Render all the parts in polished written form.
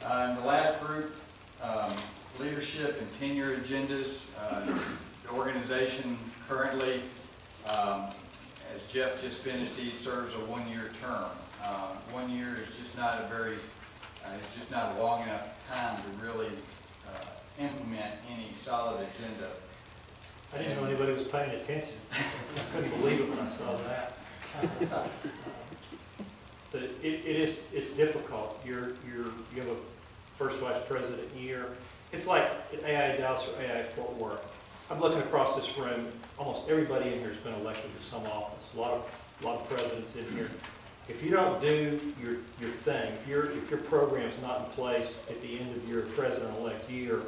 In the last group, leadership and tenure agendas. The organization currently, as Jeff just finished, he serves a one-year term. 1 year is just not a very, it's just not a long enough time to really implement any solid agenda. I didn't know anybody was paying attention. I couldn't believe it when I saw that. But it's difficult. You have a first vice president year. It's like at AIA-Dallas or AIA-Fort Worth. I'm looking across this room. Almost everybody in here has been elected to some office. A lot of presidents in here. If you don't do your thing, if your program's not in place at the end of your president-elect year,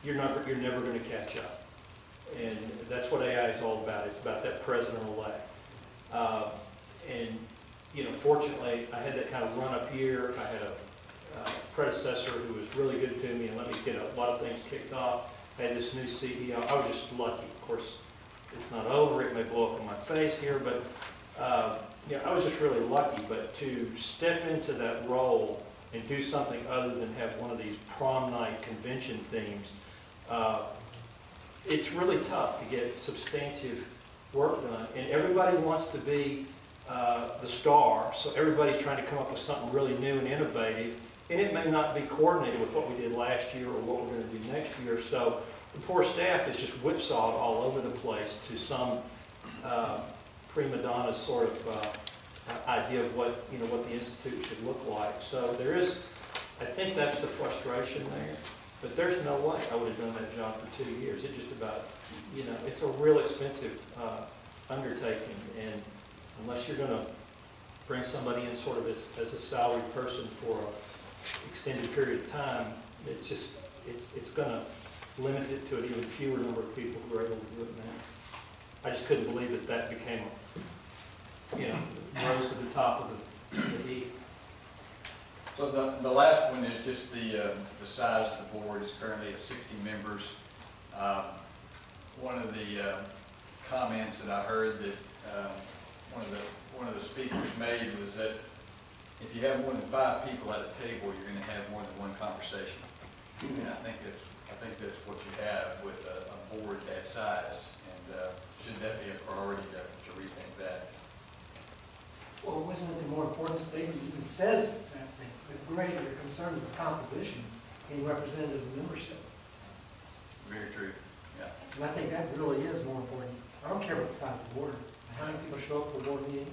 you're never going to catch up. And that's what AI is all about. It's about that president-elect. And you know, fortunately, I had that kind of run-up year. I had a predecessor who was really good to me and let me get a lot of things kicked off. I had this new CEO. I was just lucky. Of course, it's not over. It may blow up in my face here, but you know, I was just really lucky. But to step into that role and do something other than have one of these prom night convention themes, it's really tough to get substantive work done. And everybody wants to be the star, so everybody's trying to come up with something really new and innovative, and it may not be coordinated with what we did last year or what we're going to do next year. So the poor staff is just whipsawed all over the place to some prima donna sort of idea of what the institute should look like. So there is, I think that's the frustration there. But there's no way I would have done that job for 2 years. It just about, you know, it's a real expensive undertaking, and unless you're going to bring somebody in sort of as a salaried person for an extended period of time, it's just, it's going to limit it to an even fewer number of people who are able to do it now. I just couldn't believe that became, you know, rose to the top of the heap. So the last one is just the size of the board is currently at 60 members. One of the comments that I heard that one of the speakers made was that if you have more than 5 people at a table, you're going to have more than one conversation. And I think that's what you have with a board that size. And should that be a priority to rethink that? Well, wasn't it the more important statement? It says that the greater concern is the composition in representative membership. Very true. Yeah. And I think that really is more important. I don't care about the size of the board. How many people show up for a board meeting?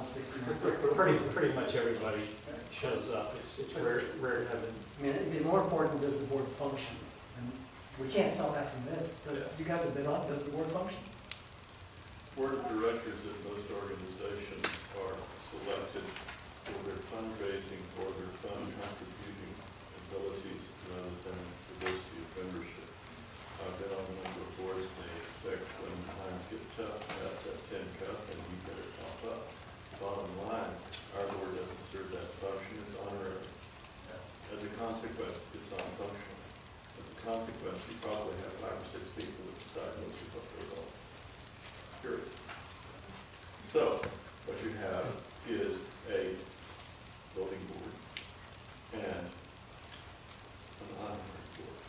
60. Pretty much everybody shows up. It's rare to have it. I mean, it'd be more important, does the board function? And we can't tell that from this. You guys have been on, does the board function? Board of directors at most organizations are selected for their fundraising or their fund contributing abilities rather than diversity of membership. I've been on a number of boards, they expect when times get tough, pass that tin cup and you better top up. Bottom line, our board doesn't serve that function, it's honorary. As a consequence, it's not functional. As a consequence, you probably have 5 or 6 people that decide most of what goes on. Period. So, what you have is a voting board and an honorary board.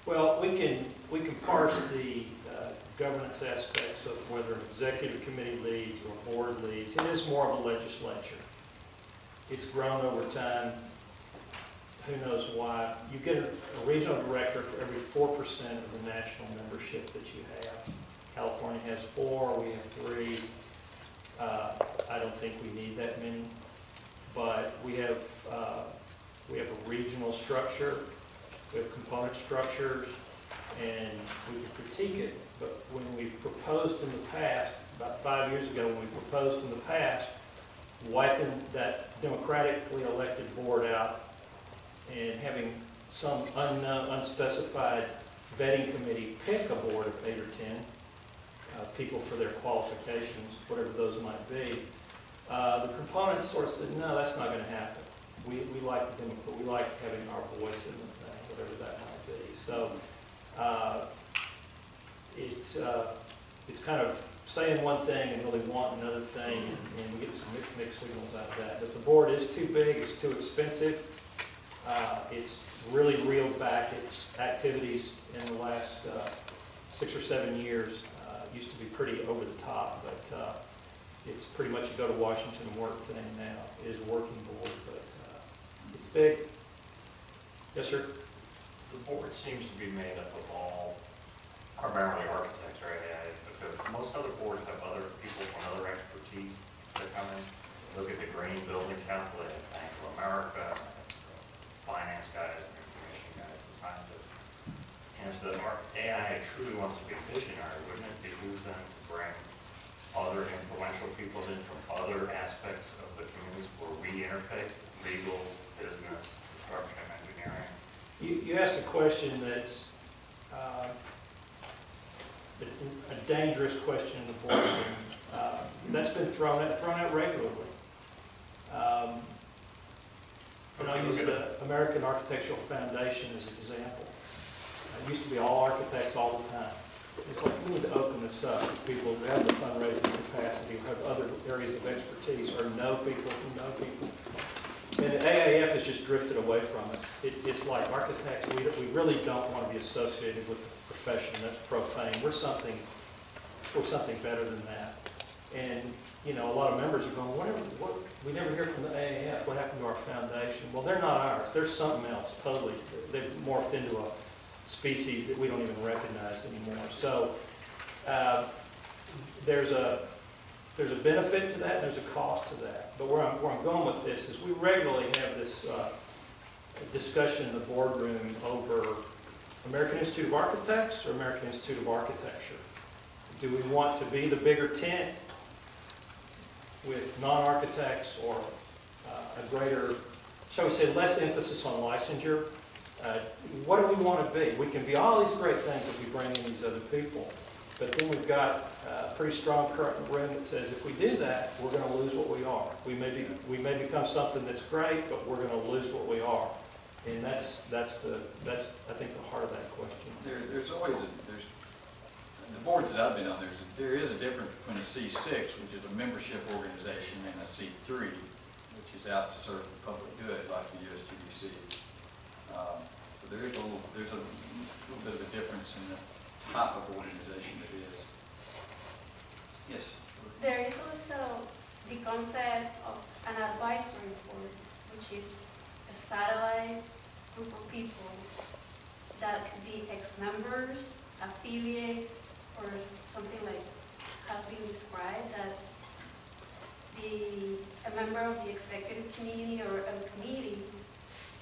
Well, we can parse the governance aspects of whether an executive committee leads or board leads. It is more of a legislature. It's grown over time. Who knows why? You get a regional director for every 4% of the national membership that you have. California has 4, we have 3. I don't think we need that many, but we have a regional structure, we have component structures, and we can critique it. But when we've proposed in the past, about 5 years ago, when we proposed in the past, wiping that democratically elected board out and having some unknown, unspecified vetting committee pick a board of 8 or 10 people for their qualifications, whatever those might be. The components sort of said, no, that's not going to happen. We like the democrat, we like having our voice in the thing, whatever that might be. So it's it's kind of saying one thing and really wanting another thing, and we get some mixed signals out of that. But the board is too big, it's too expensive. It's really reeled back its activities in the last 6 or 7 years. Used to be pretty over the top, but it's pretty much a go to Washington and work thing now. It is a working board, but it's big. Yes, sir? The board seems to be made up of all primarily architects, right? Because most other boards have other people from other expertise that come in. Look at the Green Building Council, they have Bank of America, finance guys, information guys, and scientists. And if the AIA truly wants to be visionary, wouldn't it behoove them to bring other influential people in from other aspects of the communities where we interface, legal, business, construction, engineering? You asked a question that's a dangerous question in the boardroom. That's been thrown out regularly. And I'll use the American Architectural Foundation as an example. It used to be all architects all the time. It's like we need to open this up to people who have the fundraising capacity, who have other areas of expertise, or know people who know people. And the AAF has just drifted away from us. It's like architects, we really don't want to be associated with the profession. That's profane. We're something better than that. And you know, a lot of members are going, what? We never hear from the AAF. What happened to our foundation? Well, they're not ours. They're something else totally. They've morphed into a species that we don't even recognize anymore. So there's a benefit to that, and there's a cost to that. But where I'm going with this is we regularly have this discussion in the boardroom over American Institute of Architects or American Institute of Architecture. Do we want to be the bigger tent with non-architects, or a greater, shall we say, less emphasis on licensure? What do we want to be? We can be all these great things if we bring in these other people. But then we've got a pretty strong current in the room that says if we do that, we're going to lose what we are. We may become something that's great, but we're going to lose what we are. And that's I think the heart of that question. There's always the boards that I've been on, there is a difference between a C6, which is a membership organization, and a C3, which is out to serve the public good, like the USTDC. So there's a little bit of a difference in the type of organization it is. Yes? There is also the concept of an advisory board, which is a satellite group of people that could be ex-members, affiliates, or something like has been described, that a member of the executive committee or a committee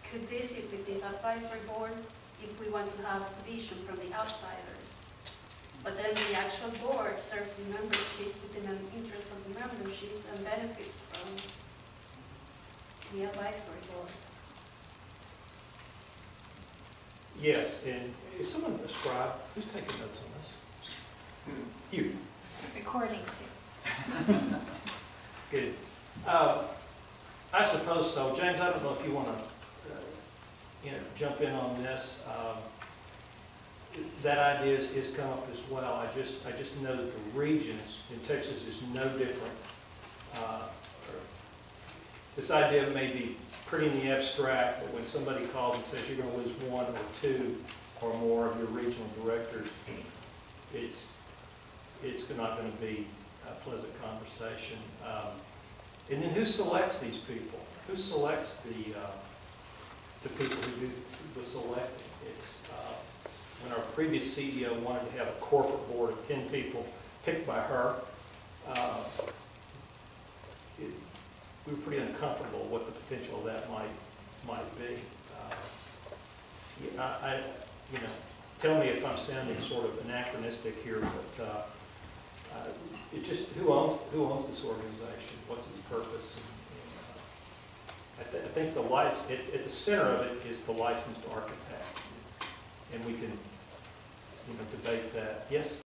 could visit with this advisory board if we want to have vision from the outsiders. But then the actual board serves the membership within the interest of the memberships and benefits from the advisory board. Yes, and is someone a scribe? Who's taking notes on this? You. According to. Good. I suppose so. James, I don't know if you want to jump in on this. That idea is come up as well. I just know that the regions in Texas is no different. This idea may be pretty in the abstract, but when somebody calls and says you're going to lose one or two or more of your regional directors, it's not going to be a pleasant conversation. And then who selects these people? Who selects the people who do the selecting? It's when our previous CEO wanted to have a corporate board of 10 people picked by her, we were pretty uncomfortable what the potential of that might be. Tell me if I'm sounding sort of anachronistic here, but it just who owns this organization? What's its purpose? And I think at the center of it is the licensed architect, and we can debate that. Yes.